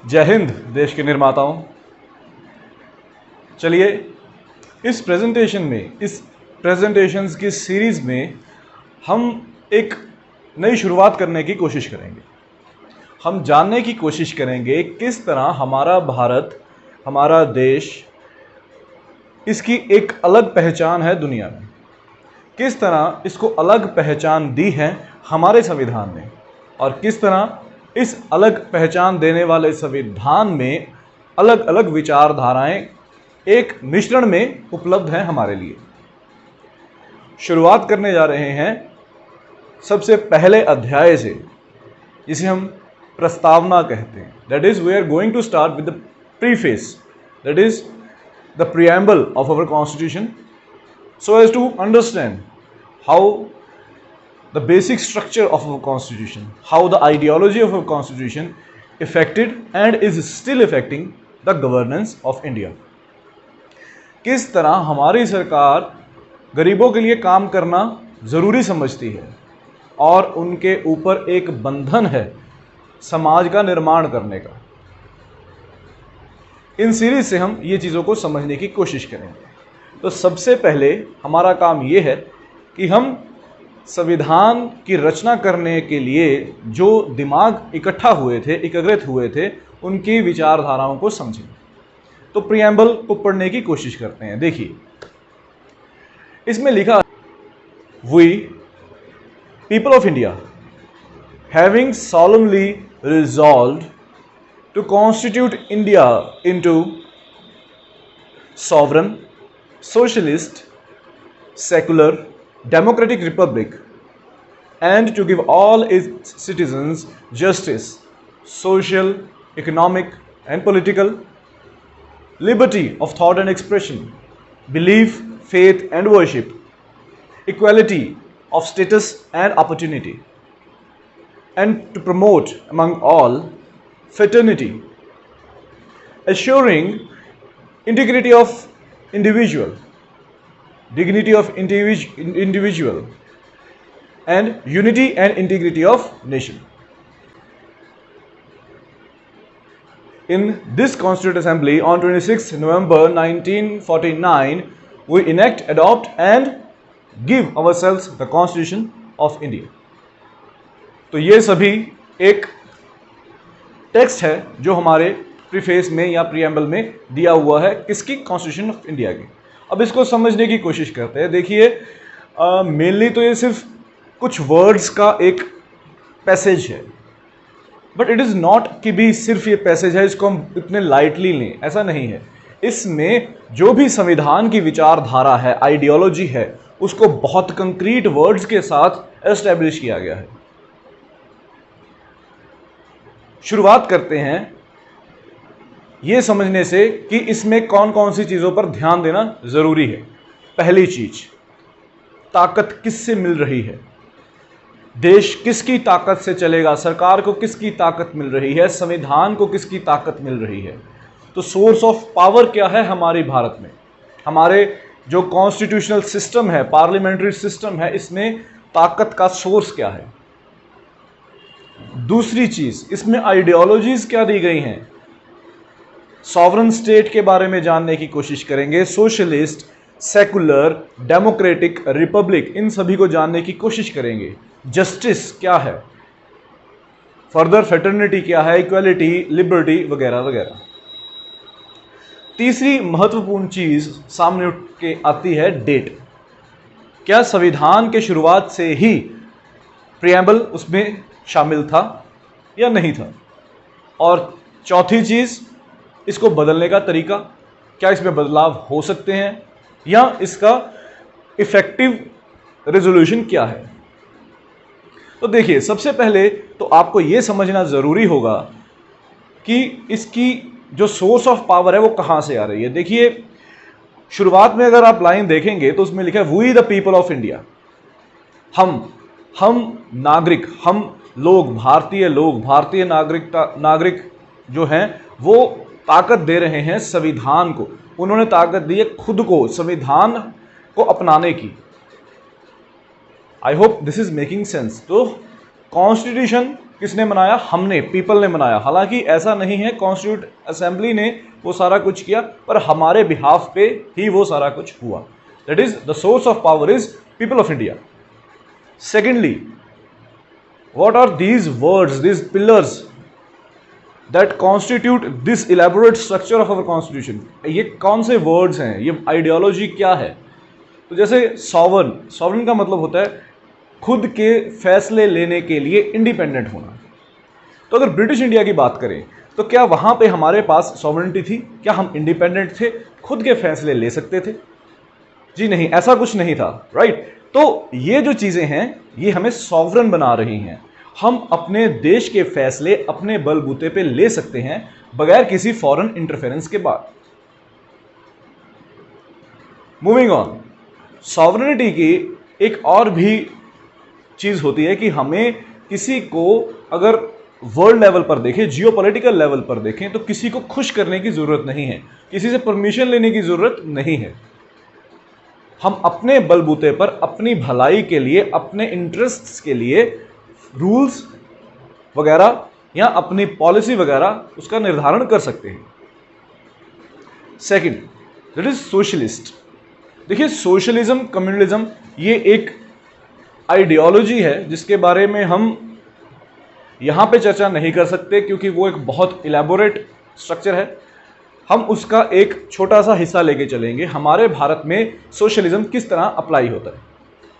जय हिंद देश के निर्माताओं। चलिए इस प्रेजेंटेशंस की सीरीज़ में हम एक नई शुरुआत करने की कोशिश करेंगे। हम जानने की कोशिश करेंगे किस तरह हमारा भारत, हमारा देश, इसकी एक अलग पहचान है दुनिया में, किस तरह इसको अलग पहचान दी है हमारे संविधान ने, और किस तरह इस अलग पहचान देने वाले संविधान में अलग अलग विचारधाराएं एक मिश्रण में उपलब्ध हैं हमारे लिए। शुरुआत करने जा रहे हैं सबसे पहले अध्याय से, जिसे हम प्रस्तावना कहते हैं। That is we are going to start with the preface, that is the preamble of our constitution, so as to understand how the basic structure of our constitution, how the ideology of our constitution affected and is still affecting the governance of India। किस तरह हमारी सरकार गरीबों के लिए काम करना ज़रूरी समझती है और उनके ऊपर एक बंधन है समाज का निर्माण करने का। इन सीरीज से हम ये चीज़ों को समझने की कोशिश करेंगे। तो सबसे पहले हमारा काम ये है कि हम संविधान की रचना करने के लिए जो दिमाग इकट्ठा हुए थे, एकत्रित हुए थे, उनकी विचारधाराओं को समझें। तो प्रिएम्बल को पढ़ने की कोशिश करते हैं। देखिए इसमें लिखा, we people of India having solemnly resolved to constitute India into sovereign, socialist, secular, democratic republic, and to give all its citizens justice, social, economic, and political liberty of thought and expression, belief, faith, and worship, equality of status and opportunity, and to promote among all fraternity, assuring integrity of individual, dignity of individual, and unity and integrity of nation. In this Constituent Assembly on 26 November 1949, we enact, adopt, and give ourselves the Constitution of India. तो ये सभी एक text है जो हमारे preface में या preamble में दिया हुआ है, किसकी? कॉन्स्टिट्यूशन ऑफ इंडिया की। अब इसको समझने की कोशिश करते हैं। देखिए मेनली तो ये सिर्फ कुछ वर्ड्स का एक पैसेज है, बट इट इज़ नॉट कि भी सिर्फ ये पैसेज है इसको हम इतने लाइटली लें, ऐसा नहीं है। इसमें जो भी संविधान की विचारधारा है, आइडियोलॉजी है, उसको बहुत कंक्रीट वर्ड्स के साथ एस्टैब्लिश किया गया है। शुरुआत करते हैं ये समझने से कि इसमें कौन कौन सी चीज़ों पर ध्यान देना ज़रूरी है। पहली चीज, ताकत किससे मिल रही है, देश किसकी ताकत से चलेगा, सरकार को किसकी ताकत मिल रही है, संविधान को किसकी ताकत मिल रही है। तो सोर्स ऑफ पावर क्या है हमारे भारत में, हमारे जो कॉन्स्टिट्यूशनल सिस्टम है, पार्लियामेंट्री सिस्टम है, इसमें ताकत का सोर्स क्या है। दूसरी चीज, इसमें आइडियोलॉजीज क्या दी गई हैं। सॉवरन स्टेट के बारे में जानने की कोशिश करेंगे, सोशलिस्ट, सेकुलर, डेमोक्रेटिक, रिपब्लिक, इन सभी को जानने की कोशिश करेंगे। जस्टिस क्या है, फर्दर फ्रेटर्निटी क्या है, इक्वालिटी, लिबर्टी वगैरह वगैरह। तीसरी महत्वपूर्ण चीज सामने उठ के आती है, डेट। क्या संविधान के शुरुआत से ही प्रिएम्बल उसमें शामिल था या नहीं था। और चौथी चीज, इसको बदलने का तरीका, क्या इसमें बदलाव हो सकते हैं या इसका इफेक्टिव रेजोल्यूशन क्या है। तो देखिए सबसे पहले तो आपको यह समझना जरूरी होगा कि इसकी जो सोर्स ऑफ पावर है वो कहां से आ रही है। देखिए शुरुआत में अगर आप लाइन देखेंगे तो उसमें लिखा है, we the people of India. हम नागरिक, हम लोग, भारतीय लोग, भारतीय नागरिक जो हैं वो ताकत दे रहे हैं संविधान को। उन्होंने ताकत दी है खुद को संविधान को अपनाने की। I hope this is making sense. तो कॉन्स्टिट्यूशन किसने बनाया? हमने, पीपल ने बनाया। हालांकि ऐसा नहीं है, कॉन्स्टिट्यूट असेंबली ने वो सारा कुछ किया, पर हमारे बिहाफ पे ही वो सारा कुछ हुआ। That is the source of power is people of India. Secondly, what are these words, these pillars that constitute this elaborate structure of our constitution? ये कौन से वर्ड्स हैं, ये आइडियोलॉजी क्या है? तो जैसे सॉवरन, सॉवरन का मतलब होता है खुद के फैसले लेने के लिए इंडिपेंडेंट होना। तो अगर ब्रिटिश इंडिया की बात करें तो क्या वहां पे हमारे पास सॉवरेनिटी थी? क्या हम इंडिपेंडेंट थे, खुद के फैसले ले सकते थे? जी नहीं, ऐसा कुछ नहीं था, राइट? तो ये जो चीजें हैं ये हमें सॉवरन बना रही हैं। हम अपने देश के फैसले अपने बलबूते पे ले सकते हैं बगैर किसी फॉरेन इंटरफेरेंस के बाद। मूविंग ऑन, सॉवरेनिटी की एक और भी चीज होती है कि हमें किसी को अगर वर्ल्ड लेवल पर देखें, जियोपॉलिटिकल लेवल पर देखें, तो किसी को खुश करने की जरूरत नहीं है, किसी से परमिशन लेने की जरूरत नहीं है। हम अपने बलबूते पर अपनी भलाई के लिए, अपने इंटरेस्ट्स के लिए रूल्स वगैरह या अपनी पॉलिसी वगैरह उसका निर्धारण कर सकते हैं। Second, that is socialist. देखिए, सोशलिज्म, कम्युनलिज्म ये एक आइडियोलॉजी है जिसके बारे में हम यहां पे चर्चा नहीं कर सकते क्योंकि वो एक बहुत इलेबोरेट स्ट्रक्चर है। हम उसका एक छोटा सा हिस्सा लेके चलेंगे। हमारे भारत में सोशलिज्म किस तरह अप्लाई होता है।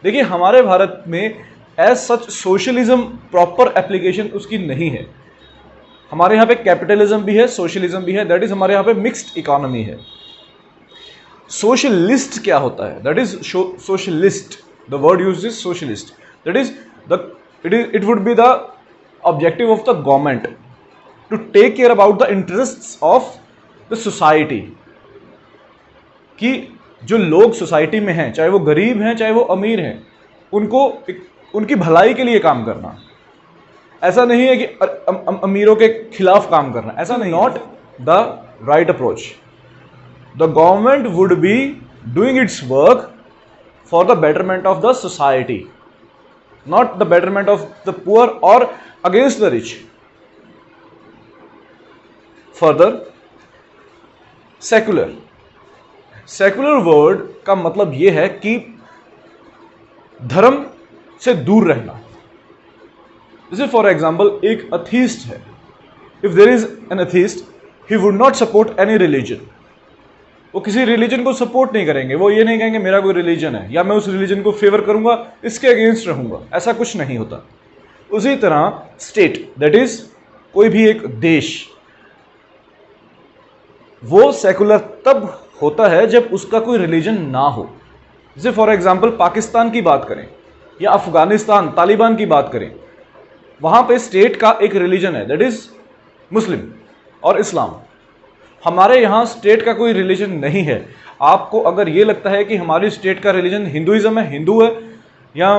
देखिए, हमारे भारत में as such socialism proper application उसकी नहीं है। हमारे यहाँ पे कैपिटलिज्म भी है, सोशलिज्म भी है, दैट इज हमारे यहाँ पे मिक्स्ड इकोनॉमी है। सोशलिस्ट क्या होता है? That is socialist, the word used is socialist. That is it would be the objective of the government to take care about the interests of the society, कि जो लोग सोसाइटी में हैं, चाहे वो गरीब हैं चाहे वो अमीर हैं, उनको उनकी भलाई के लिए काम करना। ऐसा नहीं है कि अमीरों के खिलाफ काम करना, ऐसा नहीं। Not the right approach. The government would be doing it's work for the betterment of the society, not the betterment of the poor or against the rich. Further, secular. Secular word का मतलब यह है कि धर्म से दूर रहना। जैसे फॉर एग्जाम्पल एक अथीस्ट है, if there is an atheist, he would not support any religion. वो किसी रिलीजन को सपोर्ट नहीं करेंगे। वो ये नहीं कहेंगे मेरा कोई रिलीजन है या मैं उस रिलीजन को फेवर करूंगा, इसके अगेंस्ट रहूंगा, ऐसा कुछ नहीं होता। उसी तरह स्टेट, दैट इज कोई भी एक देश, वो सेकुलर तब होता है जब उसका कोई रिलीजन ना हो। जैसे फॉर एग्जाम्पल पाकिस्तान की बात करें या अफगानिस्तान, तालिबान की बात करें, वहां पे स्टेट का एक रिलीजन है, दैट इज मुस्लिम और इस्लाम। हमारे यहाँ स्टेट का कोई रिलीजन नहीं है। आपको अगर ये लगता है कि हमारी स्टेट का रिलीजन हिंदुइज्म है, हिंदू है या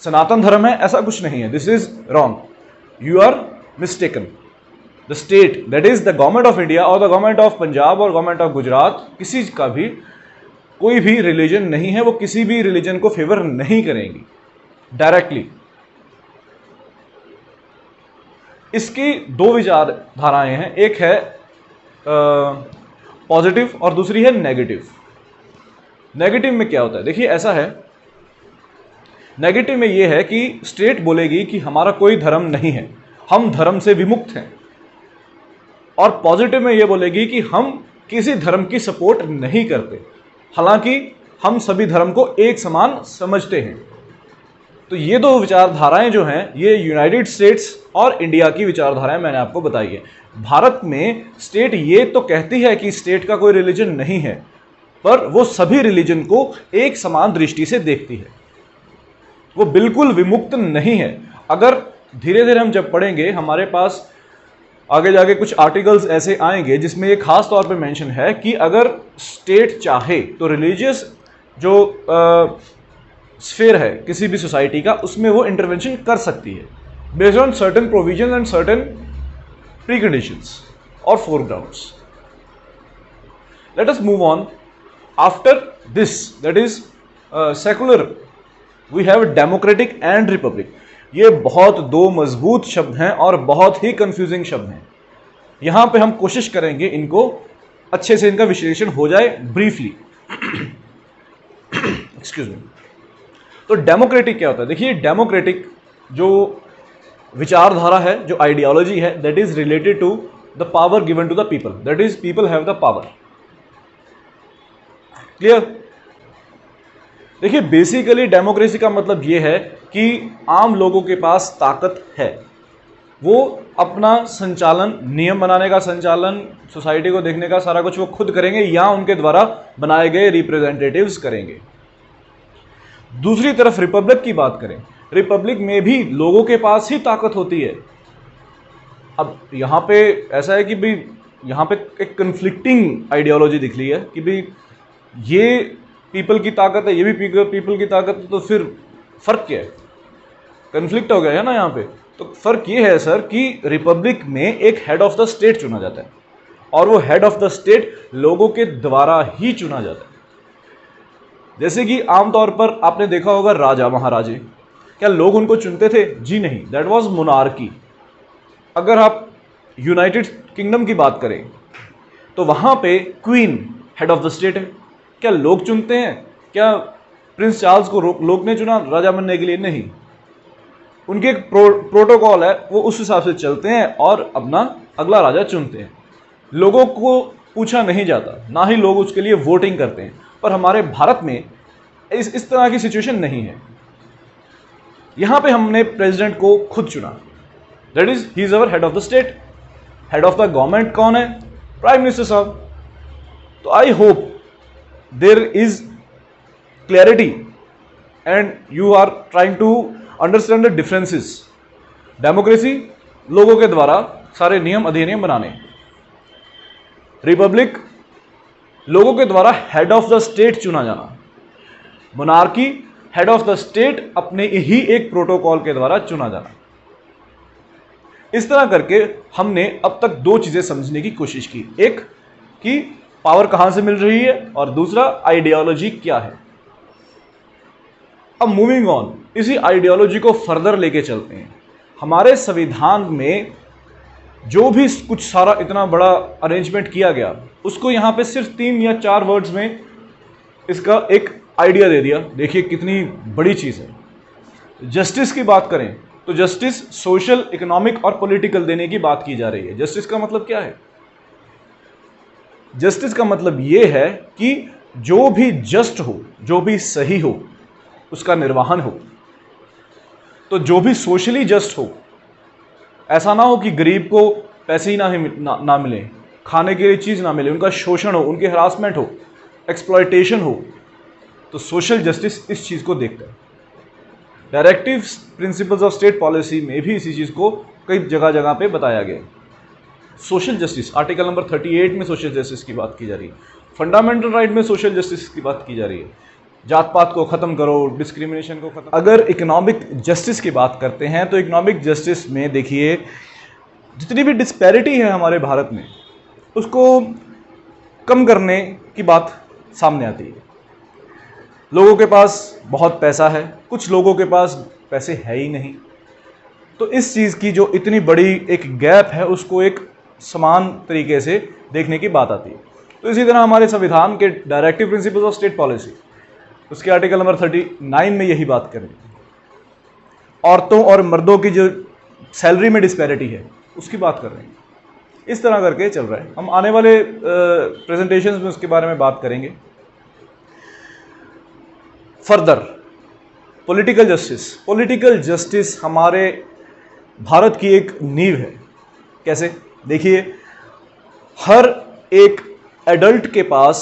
सनातन धर्म है, ऐसा कुछ नहीं है। This is wrong, you are mistaken. The state, that is the government of India और द गवर्नमेंट ऑफ पंजाब और गवर्नमेंट ऑफ गुजरात, किसी का भी कोई भी रिलीजन नहीं है। वो किसी भी रिलीजन को फेवर नहीं करेंगी डायरेक्टली। इसकी दो विचारधाराएं हैं, एक है पॉजिटिव और दूसरी है नेगेटिव। नेगेटिव में क्या होता है? देखिए, ऐसा है, नेगेटिव में यह है कि स्टेट बोलेगी कि हमारा कोई धर्म नहीं है, हम धर्म से विमुक्त हैं। और पॉजिटिव में यह बोलेगी कि हम किसी धर्म की सपोर्ट नहीं करते, हालांकि हम सभी धर्म को एक समान समझते हैं। तो ये दो विचारधाराएं जो हैं, ये यूनाइटेड स्टेट्स और इंडिया की विचारधाराएं मैंने आपको बताई है। भारत में स्टेट ये तो कहती है कि स्टेट का कोई रिलीजन नहीं है, पर वो सभी रिलीजन को एक समान दृष्टि से देखती है, वो बिल्कुल विमुक्त नहीं है। अगर धीरे धीरे हम जब पढ़ेंगे, हमारे पास आगे जाके कुछ आर्टिकल्स ऐसे आएंगे जिसमें ये खास तौर पे मेंशन है कि अगर स्टेट चाहे तो रिलीजियस जो स्फीयर है किसी भी सोसाइटी का, उसमें वो इंटरवेंशन कर सकती है based on certain provision and certain preconditions or foregrounds. Let us move on. After this, that is secular, we have democratic and republic. ये बहुत दो मजबूत शब्द हैं और बहुत ही कंफ्यूजिंग शब्द हैं। यहां पे हम कोशिश करेंगे इनको अच्छे से इनका विश्लेषण हो जाए ब्रीफली। Excuse me. तो डेमोक्रेटिक क्या होता है? देखिए, डेमोक्रेटिक जो विचारधारा है, जो आइडियोलॉजी है, that is related to the power given to the people, that is people have the power. Clear? देखिए, बेसिकली डेमोक्रेसी का मतलब यह है कि आम लोगों के पास ताकत है, वो अपना संचालन, नियम बनाने का संचालन, सोसाइटी को देखने का सारा कुछ वो खुद करेंगे या उनके द्वारा बनाए गए रिप्रेजेंटेटिव्स करेंगे। दूसरी तरफ रिपब्लिक की बात करें, रिपब्लिक में भी लोगों के पास ही ताकत होती है। अब यहां पे ऐसा है कि भाई यहां पे एक कन्फ्लिक्टिंग आइडियोलॉजी दिख रही है कि भाई ये पीपल की ताकत है, ये भी पीपल की ताकत है, तो फिर फर्क क्या है? कन्फ्लिक्ट हो गया है ना यहाँ पे। तो फर्क ये है सर कि रिपब्लिक में एक हेड ऑफ द स्टेट चुना जाता है और वो हेड ऑफ द स्टेट लोगों के द्वारा ही चुना जाता है। जैसे कि आमतौर पर आपने देखा होगा राजा महाराजे, क्या लोग उनको चुनते थे? जी नहीं, दैट वाज मोनार्की। अगर आप यूनाइटेड किंगडम की बात करें तो वहां पे queen head of the state है। क्या लोग चुनते हैं? क्या प्रिंस चार्ल्स को लोग ने चुना राजा बनने के लिए? नहीं, उनके एक प्रोटोकॉल है, वो उस हिसाब से चलते हैं और अपना अगला राजा चुनते हैं। लोगों को पूछा नहीं जाता, ना ही लोग उसके लिए वोटिंग करते हैं। पर हमारे भारत में इस तरह की सिचुएशन नहीं है। यहां पे हमने प्रेसिडेंट को खुद चुना, that is he is our head of the state. Head of the government कौन है? प्राइम मिनिस्टर साहब। तो I hope there is clarity and you are trying to understand the differences. Democracy लोगों के द्वारा सारे नियम अधिनियम बनाने, रिपब्लिक लोगों के द्वारा हेड ऑफ द स्टेट चुना जाना, monarchy head of the state अपने ही एक प्रोटोकॉल के द्वारा चुना जाना। इस तरह करके हमने अब तक दो चीजें समझने की कोशिश की, एक कि पावर कहां से मिल रही है और दूसरा आइडियोलॉजी क्या है। अब मूविंग ऑन, इसी आइडियोलॉजी को फर्दर लेके चलते हैं। हमारे संविधान में जो भी कुछ सारा इतना बड़ा अरेंजमेंट किया गया, उसको यहां पे सिर्फ 3 या 4 वर्ड्स में इसका एक आइडिया दे दिया। देखिए कितनी बड़ी चीज है। जस्टिस की बात करें तो जस्टिस सोशल, इकोनॉमिक और पॉलिटिकल देने की बात की जा रही है। जस्टिस का मतलब क्या है? जस्टिस का मतलब यह है कि जो भी जस्ट हो, जो भी सही हो, उसका निर्वहन हो। तो जो भी सोशली जस्ट हो, ऐसा ना हो कि गरीब को पैसे ही ना मिले, खाने के लिए चीज ना मिले, उनका शोषण हो, उनकी हरासमेंट हो, एक्सप्लॉयटेशन हो। तो सोशल जस्टिस इस चीज को देखता है। Directive principles of state policy में भी इसी चीज को कई जगह जगह पे बताया गया। सोशल जस्टिस, आर्टिकल नंबर 38 में सोशल जस्टिस की बात की जा रही है। फंडामेंटल राइट में सोशल जस्टिस की बात की जा रही है। जात पात को खत्म करो, डिस्क्रिमिनेशन को खत्म। अगर इकोनॉमिक जस्टिस की बात करते हैं तो इकोनॉमिक जस्टिस में देखिए जितनी भी डिस्पैरिटी है हमारे भारत में, उसको कम करने की बात सामने आती है। लोगों के पास बहुत पैसा है, कुछ लोगों के पास पैसे है ही नहीं। तो इस चीज़ की जो इतनी बड़ी एक गैप है, उसको एक समान तरीके से देखने की बात आती है। तो इसी तरह हमारे संविधान के directive principles of state policy, उसके आर्टिकल नंबर 39 में यही बात करें। औरतों और मर्दों की जो सैलरी में डिस्पैरिटी है, उसकी बात कर रहे हैं। इस तरह करके चल रहा है। हम आने वाले प्रेजेंटेशंस में उसके बारे में बात करेंगे। Further political justice, political justice हमारे भारत की एक नींव है। कैसे? देखिए, हर एक एडल्ट के पास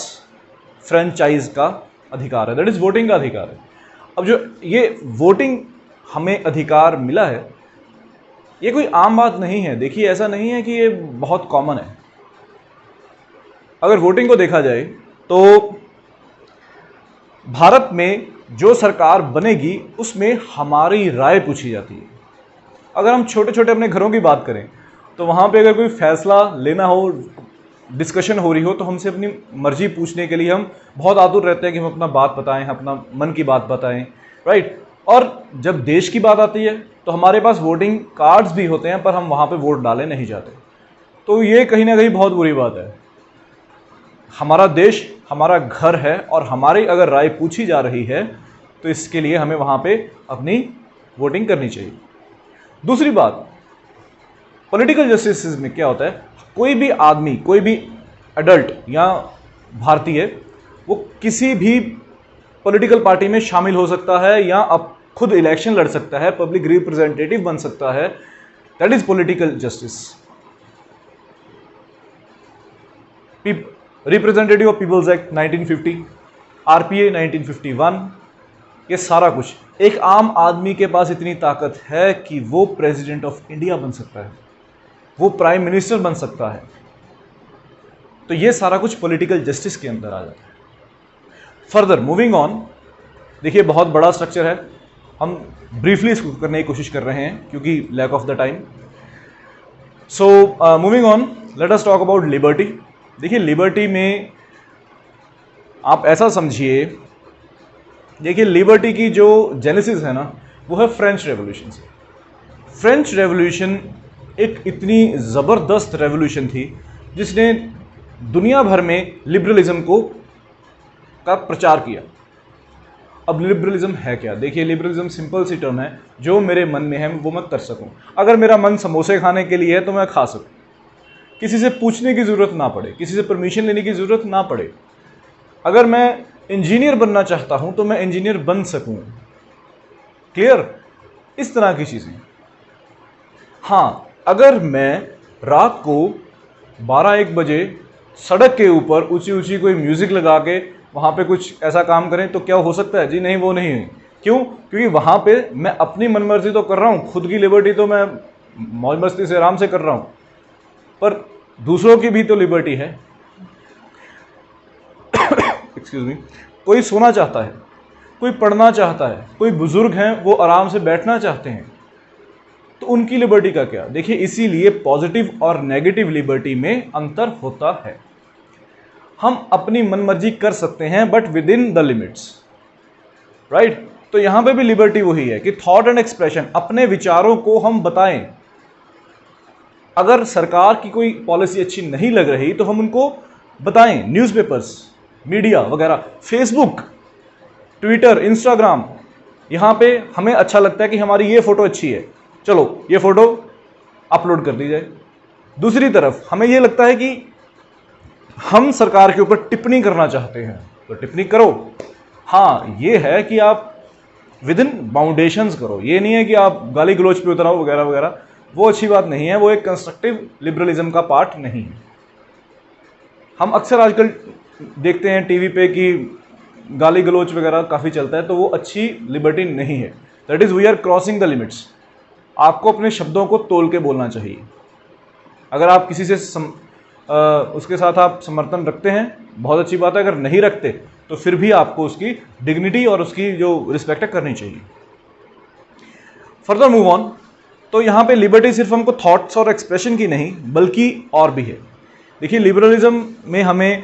फ्रेंचाइज का अधिकार है, दैट इज वोटिंग का अधिकार है। अब जो ये वोटिंग हमें अधिकार मिला है, ये कोई आम बात नहीं है। देखिए, ऐसा नहीं है कि ये बहुत कॉमन है। अगर वोटिंग को देखा जाए तो भारत में जो सरकार बनेगी उसमें हमारी राय पूछी जाती है। अगर हम छोटे छोटे अपने घरों की बात करें तो वहाँ पे अगर कोई फैसला लेना हो, डिस्कशन हो रही हो, तो हमसे अपनी मर्जी पूछने के लिए हम बहुत आतुर रहते हैं कि हम अपना बात बताएं, अपना मन की बात बताएं, राइट। और जब देश की बात आती है तो हमारे पास वोटिंग कार्ड्स भी होते हैं, पर हम वहाँ पे वोट डाले नहीं जाते। तो ये कहीं ना कहीं बहुत बुरी बात है। हमारा देश हमारा घर है और हमारी अगर राय पूछी जा रही है तो इसके लिए हमें वहाँ पे अपनी वोटिंग करनी चाहिए। दूसरी बात, पॉलिटिकल जस्टिस में क्या होता है, कोई भी आदमी, कोई भी एडल्ट या भारतीय, वो किसी भी पॉलिटिकल पार्टी में शामिल हो सकता है या अब खुद इलेक्शन लड़ सकता है, पब्लिक रिप्रेजेंटेटिव बन सकता है। That is political justice. Representative of peoples act 1950, RPA 1951, ये सारा कुछ, एक आम आदमी के पास इतनी ताकत है कि वो प्रेसिडेंट ऑफ इंडिया बन सकता है, वो प्राइम मिनिस्टर बन सकता है। तो ये सारा कुछ पॉलिटिकल जस्टिस के अंदर आ जाता है। फर्दर मूविंग ऑन, देखिए बहुत बड़ा स्ट्रक्चर है, हम ब्रीफली इसको करने की कोशिश कर रहे हैं क्योंकि lack of the time. So moving on, let us talk about liberty. देखिए लिबर्टी में आप ऐसा समझिए, देखिए लिबर्टी की जो जेनेसिस है ना, वो है फ्रेंच रेवोल्यूशन से। फ्रेंच रेवोल्यूशन एक इतनी ज़बरदस्त रेवोल्यूशन थी जिसने दुनिया भर में लिबरलिज्म का प्रचार किया। अब लिबरलिज्म है क्या? देखिए लिबरलिज्म सिंपल सी टर्म है, जो मेरे मन में है वो मैं कर सकूं। अगर मेरा मन समोसे खाने के लिए है तो मैं खा सकूं, किसी से पूछने की ज़रूरत ना पड़े, किसी से परमिशन लेने की ज़रूरत ना पड़े। अगर मैं इंजीनियर बनना चाहता हूं तो मैं इंजीनियर बन सकूं। क्लियर? इस तरह की चीज़ें। हाँ, अगर मैं रात को 12-1 बजे सड़क के ऊपर ऊंची ऊंची कोई म्यूज़िक लगा के वहाँ पे कुछ ऐसा काम करें तो क्या हो सकता है? जी नहीं, वो नहीं है। क्यों? क्योंकि वहाँ पे मैं अपनी मनमर्जी तो कर रहा हूँ, खुद की लिबर्टी तो मैं मौज मस्ती से आराम से कर रहा हूँ, पर दूसरों की भी तो लिबर्टी है। Excuse me. कोई सोना चाहता है, कोई पढ़ना चाहता है, कोई बुजुर्ग हैं वो आराम से बैठना चाहते हैं, तो उनकी लिबर्टी का क्या? देखिए इसीलिए पॉजिटिव और नेगेटिव लिबर्टी में अंतर होता है। हम अपनी मनमर्जी कर सकते हैं but with in the limits, right? तो यहां पे भी लिबर्टी वही है कि थॉट एंड एक्सप्रेशन, अपने विचारों को हम बताएं। अगर सरकार की कोई पॉलिसी अच्छी नहीं लग रही तो हम उनको बताएं, न्यूज़पेपर्स, मीडिया वगैरह, फेसबुक, ट्विटर, इंस्टाग्राम, यहां पे हमें अच्छा लगता है कि हमारी ये फोटो अच्छी है, चलो ये फोटो अपलोड कर दी जाए। दूसरी तरफ हमें ये लगता है कि हम सरकार के ऊपर टिप्पणी करना चाहते हैं तो टिप्पणी करो। हाँ, ये है कि आप विद इन बाउंडेशंस करो, ये नहीं है कि आप गाली गलौज पे उतराओ वगैरह वगैरह, वो अच्छी बात नहीं है, वो एक कंस्ट्रक्टिव लिबरलिज्म का पार्ट नहीं है। हम अक्सर आजकल देखते हैं टीवी पे कि गाली गलौज वगैरह काफ़ी चलता है, तो वो अच्छी लिबर्टी नहीं है। That is we are crossing the limits. आपको अपने शब्दों को तोल के बोलना चाहिए। अगर आप किसी से उसके साथ आप समर्थन रखते हैं, बहुत अच्छी बात है। अगर नहीं रखते तो फिर भी आपको उसकी डिग्निटी और उसकी जो रिस्पेक्ट है करनी चाहिए। फर्दर मूव ऑन, तो यहाँ पे लिबर्टी सिर्फ हमको थॉट्स और एक्सप्रेशन की नहीं बल्कि और भी है। देखिए लिबरलिज्म में हमें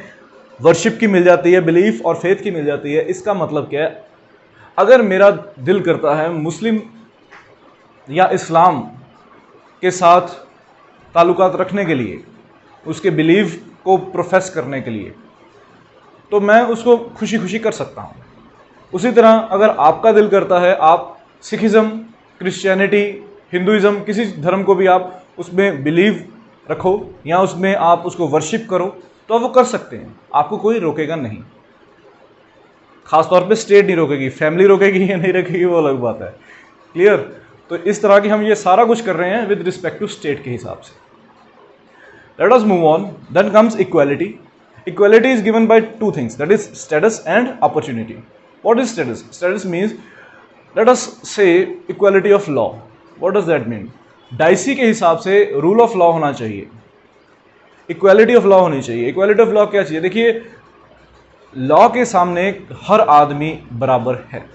वर्शिप की मिल जाती है, बिलीफ और फेथ की मिल जाती है। इसका मतलब क्या है? अगर मेरा दिल करता है मुस्लिम या इस्लाम के साथ ताल्लुकात रखने के लिए, उसके बिलीव को प्रोफेस करने के लिए, तो मैं उसको खुशी खुशी कर सकता हूँ। उसी तरह अगर आपका दिल करता है आप सिखिज़म, क्रिश्चियनिटी, हिंदुइज़्म, किसी धर्म को भी आप उसमें बिलीव रखो या उसमें आप उसको वर्शिप करो, तो आप वो कर सकते हैं, आपको कोई रोकेगा नहीं। खासतौर पे स्टेट नहीं रोकेगी, फैमिली रोकेगी या नहीं रोकेगी वो अलग बात है। क्लियर? तो इस तरह की हम ये सारा कुछ कर रहे हैं विद रिस्पेक्ट टू स्टेट के हिसाब से। Let us move on. Then comes equality. Equality is given by two things, that is status and opportunity. What is status? Status means, let us say equality of law. What does that mean? Dicey के हिसाब से rule of law होना चाहिए, equality of law होनी चाहिए। Equality of law क्या चाहिए? देखिए लॉ के सामने हर आदमी बराबर है,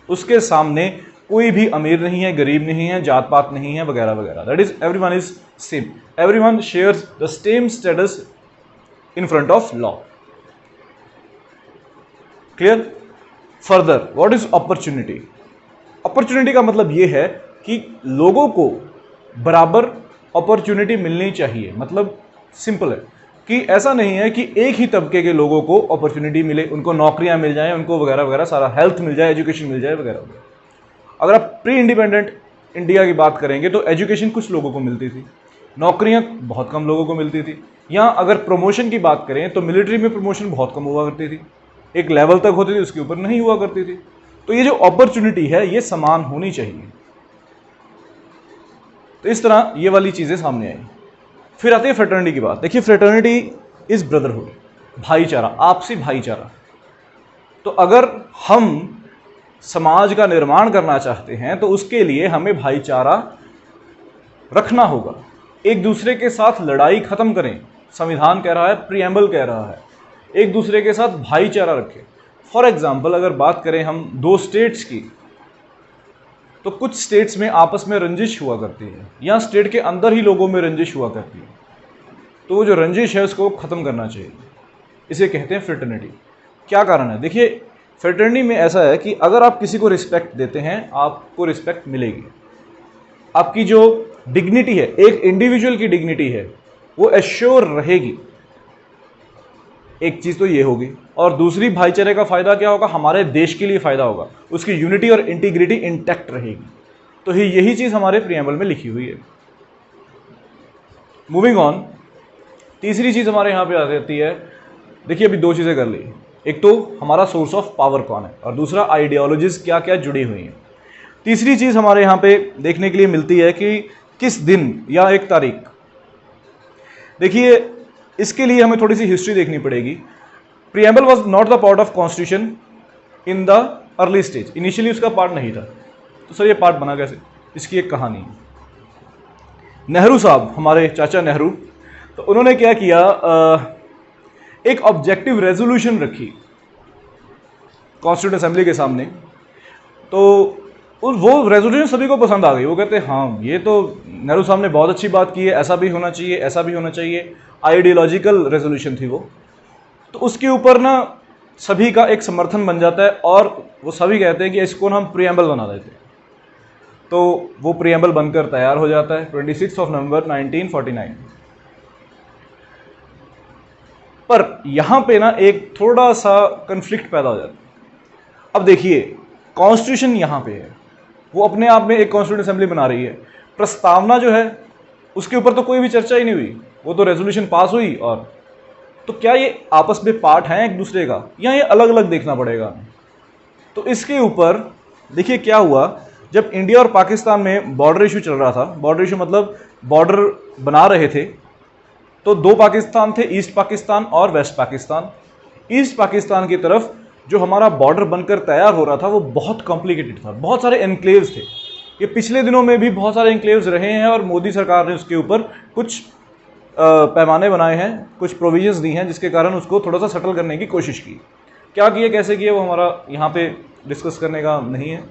उसके सामने कोई भी अमीर नहीं है, गरीब नहीं है, जात पात नहीं है वगैरह वगैरह। That is everyone is same, everyone shares the same status in front of law. Clear? Further, what is opportunity? Opportunity का मतलब ये है कि लोगों को बराबर अपॉर्चुनिटी मिलनी चाहिए। मतलब सिंपल है कि ऐसा नहीं है कि एक ही तबके के लोगों को अपॉर्चुनिटी मिले, उनको नौकरियां मिल जाएं, उनको वगैरह वगैरह सारा, हेल्थ मिल जाए, एजुकेशन मिल जाए वगैरह वगैरह। अगर आप प्री इंडिपेंडेंट इंडिया की बात करेंगे तो एजुकेशन कुछ लोगों को मिलती थी, नौकरियां बहुत कम लोगों को मिलती थी। या अगर प्रमोशन की बात करें तो मिलिट्री में प्रमोशन बहुत कम हुआ करती थी, एक लेवल तक होती थी, उसके ऊपर नहीं हुआ करती थी। तो ये जो अपॉर्चुनिटी है ये समान होनी चाहिए। तो इस तरह ये वाली चीज़ें सामने आई। फिर आती है फ्रेटर्निटी की बात। देखिए, फ्रेटर्निटी इज ब्रदरहुड, भाईचारा, आपसी भाईचारा। तो अगर हम समाज का निर्माण करना चाहते हैं तो उसके लिए हमें भाईचारा रखना होगा। एक दूसरे के साथ लड़ाई खत्म करें, संविधान कह रहा है, प्रीएम्बल कह रहा है, एक दूसरे के साथ भाईचारा रखें। फॉर एग्जाम्पल अगर बात करें हम दो स्टेट्स की, तो कुछ स्टेट्स में आपस में रंजिश हुआ करती है, या स्टेट के अंदर ही लोगों में रंजिश हुआ करती है। तो वो जो रंजिश है उसको खत्म करना चाहिए, इसे कहते हैं फ्रेटर्निटी। क्या कारण है? देखिए, फ्रेटर्निटी में ऐसा है कि अगर आप किसी को रिस्पेक्ट देते हैं, आपको रिस्पेक्ट मिलेगी। आपकी जो डिग्निटी है, एक इंडिविजुअल की डिग्निटी है, वो एश्योर रहेगी। एक चीज़ तो ये होगी, और दूसरी भाईचारे का फायदा क्या होगा? हमारे देश के लिए फायदा होगा, उसकी यूनिटी और इंटीग्रिटी इंटैक्ट रहेगी। तो यही चीज़ हमारे प्रीएम्बल में लिखी हुई है। मूविंग ऑन, तीसरी चीज़ हमारे यहाँ पे आ जाती है। देखिए, अभी दो चीज़ें कर ली, एक तो हमारा सोर्स ऑफ पावर कौन है, और दूसरा आइडियोलॉजीज क्या क्या जुड़ी हुई हैं। तीसरी चीज़ हमारे यहाँ पे देखने के लिए मिलती है कि किस दिन या एक तारीख। देखिए, इसके लिए हमें थोड़ी सी हिस्ट्री देखनी पड़ेगी। Preamble was not the part of constitution in the early stage. Initially उसका पार्ट नहीं था। तो सर ये पार्ट बना कैसे? इसकी एक कहानी है। नेहरू साहब, हमारे चाचा नेहरू, तो उन्होंने क्या किया, एक ऑब्जेक्टिव रेजोल्यूशन रखी कॉन्स्टिट्यूंट असेंबली के सामने। तो वो रेजोल्यूशन सभी को पसंद आ गई। वो कहते हैं हाँ, ये तो नेहरू साहब ने बहुत अच्छी बात की है, ऐसा भी होना चाहिए, ऐसा भी होना चाहिए। आइडियोलॉजिकल रेजोल्यूशन थी वो। तो उसके ऊपर ना सभी का एक समर्थन बन जाता है, और वो सभी कहते हैं कि इसको ना हम प्रीएम्बल बना देते हैं। तो वो प्रीएम्बल बनकर तैयार हो जाता है 26 नवंबर 1949। पर यहां पे ना एक थोड़ा सा कंफ्लिक्ट पैदा हो जाता है। अब देखिए, कॉन्स्टिट्यूशन यहां पे है, वो अपने आप में एक कॉन्स्टिट्यूंट असेंबली बना रही है। प्रस्तावना जो है उसके ऊपर तो कोई भी चर्चा ही नहीं हुई, वो तो रेजोल्यूशन पास हुई। और तो क्या ये आपस में पार्ट हैं एक दूसरे का, या ये अलग अलग देखना पड़ेगा? तो इसके ऊपर देखिए क्या हुआ। जब इंडिया और पाकिस्तान में बॉर्डर इशू चल रहा था, बॉर्डर इशू मतलब बॉर्डर बना रहे थे, तो दो पाकिस्तान थे, ईस्ट पाकिस्तान और वेस्ट पाकिस्तान। ईस्ट पाकिस्तान की तरफ जो हमारा बॉर्डर बनकर तैयार हो रहा था वो बहुत कॉम्प्लिकेटेड था, बहुत सारे एनक्लेव्स थे। ये पिछले दिनों में भी बहुत सारे एनक्लेव्स रहे हैं, और मोदी सरकार ने उसके ऊपर कुछ पैमाने बनाए हैं, कुछ प्रोविजंस दी हैं, जिसके कारण उसको थोड़ा सा सेटल करने की कोशिश की। क्या किए, कैसे किए, वो हमारा यहाँ पे डिस्कस करने का नहीं है।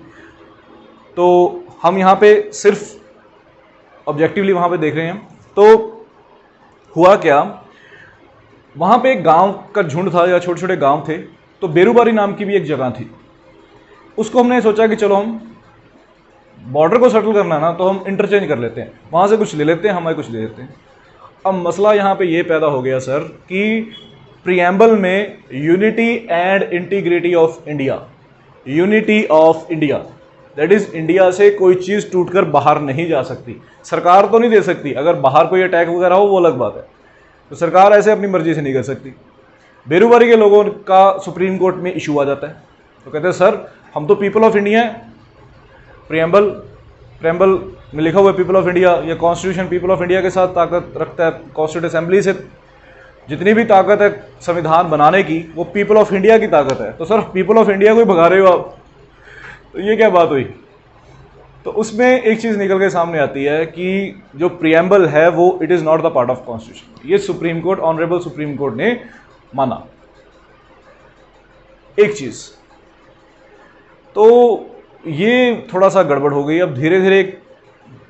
तो हम यहाँ पे सिर्फ ऑब्जेक्टिवली वहाँ पे देख रहे हैं। तो हुआ क्या, वहाँ पे एक गांव का झुंड था, या छोटे छोटे गांव थे। तो बेरूबारी नाम की भी एक जगह थी। उसको हमने सोचा कि चलो हम बॉर्डर को सेटल करना है ना, तो हम इंटरचेंज कर लेते हैं, वहाँ से कुछ ले लेते हैं, हमारे कुछ ले लेते हैं। अब मसला यहाँ पे ये पैदा हो गया सर कि प्रीएम्बल में unity and integrity of India, unity of India, that is India से कोई चीज़ टूटकर बाहर नहीं जा सकती। सरकार तो नहीं दे सकती, अगर बाहर कोई अटैक वगैरह हो वो अलग बात है, तो सरकार ऐसे अपनी मर्जी से नहीं कर सकती। बेरूबारी के लोगों का सुप्रीम कोर्ट में इशू आ जाता है। तो कहते हैं सर हम तो पीपल ऑफ इंडिया हैं, प्रीएम्बल में लिखा हुआ है पीपल ऑफ इंडिया, या कॉन्स्टिट्यूशन पीपल ऑफ इंडिया के साथ ताकत रखता है, कॉन्स्टिट्यूंट असेंबली से जितनी भी ताकत है संविधान बनाने की वो पीपल ऑफ इंडिया की ताकत है। तो सर पीपल ऑफ इंडिया को ही भगा रहे हो आप, तो ये क्या बात हुई? तो उसमें एक चीज़ निकल के सामने आती है कि जो प्रीएम्बल है वो it is not the part of constitution. ये supreme court, honourable supreme court ने माना एक चीज़। तो ये थोड़ा सा गड़बड़ हो गई। अब धीरे धीरे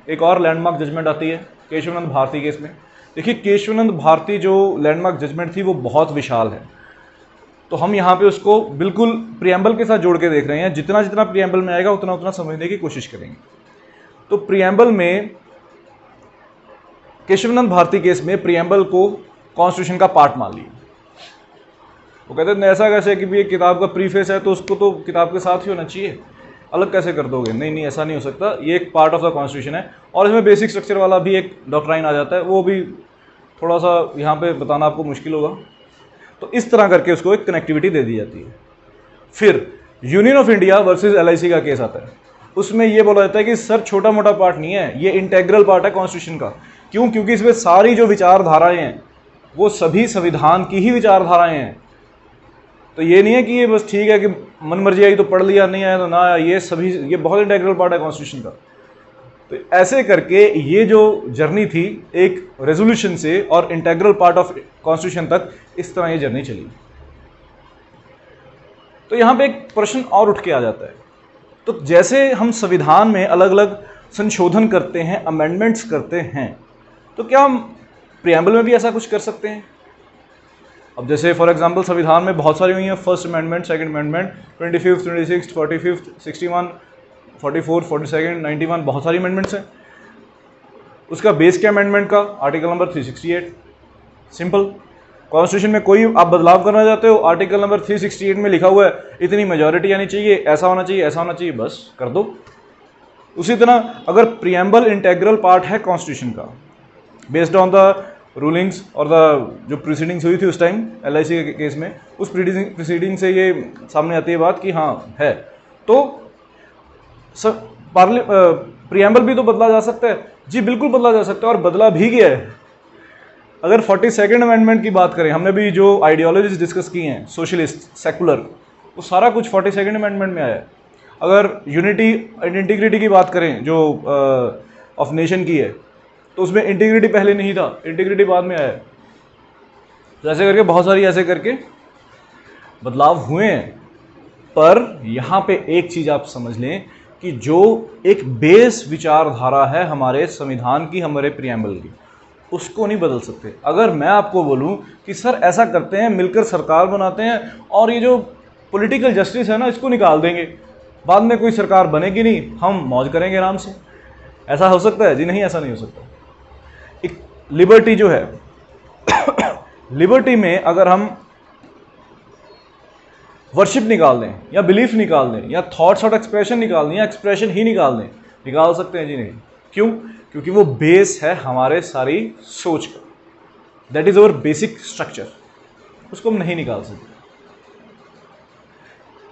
एक और लैंडमार्क जजमेंट आती है केशवानंद भारती केस में। देखिए, केशवानंद भारती जो लैंडमार्क जजमेंट थी वो बहुत विशाल है। तो हम यहाँ पे उसको बिल्कुल प्रियम्बल के साथ जोड़ के देख रहे हैं, जितना जितना प्रियम्बल में आएगा उतना उतना समझने की कोशिश करेंगे। तो प्रियम्बल में केशवानंद भारती केस में प्रियम्बल को कॉन्स्टिट्यूशन का पार्ट मान लिया। वो कहते हैं ऐसा कैसे कि भी एक किताब का प्रीफेस है तो उसको तो किताब के साथ ही होना चाहिए, अलग कैसे कर दोगे? नहीं नहीं, ऐसा नहीं हो सकता, ये एक पार्ट ऑफ द कॉन्स्टिट्यूशन है। और इसमें बेसिक स्ट्रक्चर वाला भी एक डॉक्ट्राइन आ जाता है, वो भी थोड़ा सा यहाँ पे बताना आपको मुश्किल होगा। तो इस तरह करके उसको एक कनेक्टिविटी दे दी जाती है। फिर union of India versus LIC का केस आता है, उसमें ये बोला जाता है कि सर छोटा मोटा पार्ट नहीं है, ये इंटेग्रल पार्ट है कॉन्स्टिट्यूशन का। क्यों? क्योंकि इसमें सारी जो विचारधाराएं हैं वो सभी संविधान की ही विचारधाराएं हैं। तो ये नहीं है कि ये बस ठीक है कि मन मर्जी आई तो पढ़ लिया, नहीं आया तो ना आया, ये सभी, ये बहुत इंटेग्रल पार्ट है कॉन्स्टिट्यूशन का। तो ऐसे करके ये जो जर्नी थी एक रेजोल्यूशन से और इंटेग्रल पार्ट ऑफ कॉन्स्टिट्यूशन तक, इस तरह ये जर्नी चली। तो यहाँ पे एक प्रश्न और उठ के आ जाता है, तो जैसे हम संविधान में अलग अलग संशोधन करते हैं, अमेंडमेंट्स करते हैं, तो क्या हम प्रियम्बल में भी ऐसा कुछ कर सकते हैं? अब जैसे फॉर एग्जांपल संविधान में बहुत सारी हुई हैं, first amendment, second amendment, 25th, 26th, 45th, 61, 44, 42, 91, बहुत सारी अमेंडमेंट्स हैं। उसका बेस क्या अमेंडमेंट का? Article number 368। सिंपल। कॉन्स्टिट्यूशन में कोई आप बदलाव करना चाहते हो, आर्टिकल नंबर 368 में लिखा हुआ है इतनी मेजॉरिटी आनी चाहिए, ऐसा होना चाहिए, ऐसा होना चाहिए, बस कर दो। उसी तरह अगर प्रियम्बल इंटेग्रल पार्ट है कॉन्स्टिट्यूशन का, बेस्ड ऑन द रूलिंग्स और द जो प्रोसीडिंग्स हुई थी उस टाइम LIC के केस में, उस प्रोसीडिंग से ये सामने आती है बात कि हाँ है, तो प्रियम्बल भी तो बदला जा सकता है। जी बिल्कुल बदला जा सकता है, और बदला भी गया है। अगर 42nd अमेंडमेंट की बात करें, हमने भी जो आइडियोलॉजीज डिस्कस की हैं, सोशलिस्ट, सेकुलर, वो सारा कुछ 42nd अमेंडमेंट में आया है। अगर यूनिटी एंड इंटीग्रिटी की बात करें जो ऑफ नेशन की है, तो उसमें इंटीग्रिटी पहले नहीं था, इंटीग्रिटी बाद में आया है। तो ऐसे करके बहुत सारी ऐसे करके बदलाव हुए हैं। पर यहाँ पे एक चीज़ आप समझ लें कि जो एक बेस विचारधारा है हमारे संविधान की, हमारे प्रियम्बल की, उसको नहीं बदल सकते। अगर मैं आपको बोलूं कि सर ऐसा करते हैं, मिलकर सरकार बनाते हैं और ये जो पॉलिटिकल जस्टिस है ना इसको निकाल देंगे, बाद में कोई सरकार बनेगी नहीं, हम मौज करेंगे आराम से, ऐसा हो सकता है? जी नहीं, ऐसा नहीं हो सकता। एक लिबर्टी जो है लिबर्टी में अगर हम वर्शिप निकाल दें या बिलीफ निकाल दें या थॉट्स और एक्सप्रेशन निकाल दें या एक्सप्रेशन ही निकाल दें, निकाल सकते हैं? जी नहीं। क्यों? क्योंकि वो बेस है हमारे सारी सोच का, that is our basic structure, उसको हम नहीं निकाल सकते।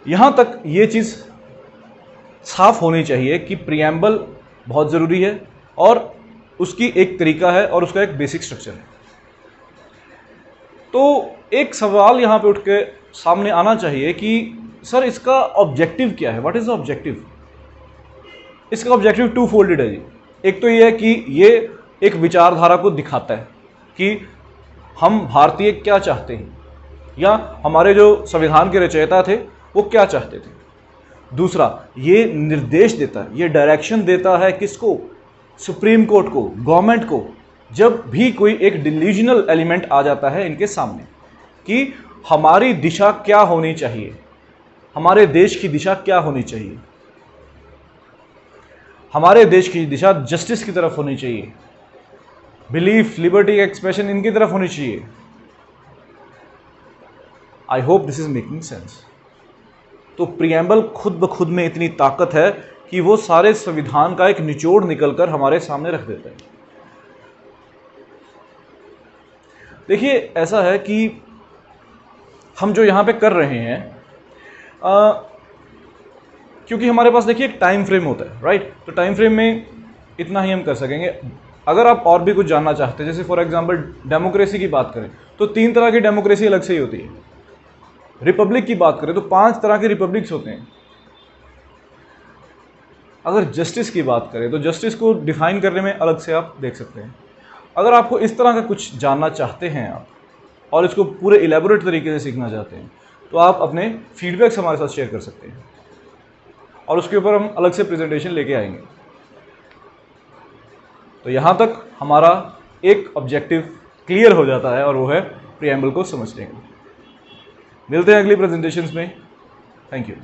यहां तक ये चीज साफ होनी चाहिए कि प्रियम्बल बहुत जरूरी है और उसकी एक तरीका है और उसका एक बेसिक स्ट्रक्चर है। तो एक सवाल यहां पे उठ के सामने आना चाहिए कि सर इसका ऑब्जेक्टिव क्या है? What is the objective? इसका ऑब्जेक्टिव टू फोल्डेड है जी। एक तो ये है कि ये एक विचारधारा को दिखाता है कि हम भारतीय क्या चाहते हैं, या हमारे जो संविधान के रचयिता थे वो क्या चाहते थे। दूसरा, ये निर्देश देता है, ये डायरेक्शन देता है किसको? सुप्रीम कोर्ट को, गवर्नमेंट को, जब भी कोई एक डिल्यूजनल एलिमेंट आ जाता है इनके सामने कि हमारी दिशा क्या होनी चाहिए, हमारे देश की दिशा क्या होनी चाहिए। हमारे देश की दिशा जस्टिस की तरफ होनी चाहिए, बिलीफ, लिबर्टी, एक्सप्रेशन इनकी तरफ होनी चाहिए। I hope this is making sense. तो प्रियम्बल खुद ब खुद में इतनी ताकत है कि वो सारे संविधान का एक निचोड़ निकलकर हमारे सामने रख देता है। देखिए ऐसा है कि हम जो यहाँ पे कर रहे हैं, क्योंकि हमारे पास देखिए एक टाइम फ्रेम होता है, राइट? तो टाइम फ्रेम में इतना ही हम कर सकेंगे। अगर आप और भी कुछ जानना चाहते हैं, जैसे फॉर एग्जांपल डेमोक्रेसी की बात करें तो 3 तरह की डेमोक्रेसी अलग से ही होती है। रिपब्लिक की बात करें तो 5 तरह के रिपब्लिक्स होते हैं। अगर जस्टिस की बात करें तो जस्टिस को डिफाइन करने में अलग से आप देख सकते हैं। अगर आपको इस तरह का कुछ जानना चाहते हैं आप और इसको पूरे इलेबोरेट तरीके से सीखना चाहते हैं, तो आप अपने फीडबैक्स हमारे साथ शेयर कर सकते हैं और उसके ऊपर हम अलग से प्रेजेंटेशन लेके आएंगे। तो यहाँ तक हमारा एक ऑब्जेक्टिव क्लियर हो जाता है और वो है प्रियम्बल को समझने का। मिलते हैं अगली प्रेजेंटेशंस में। Thank you.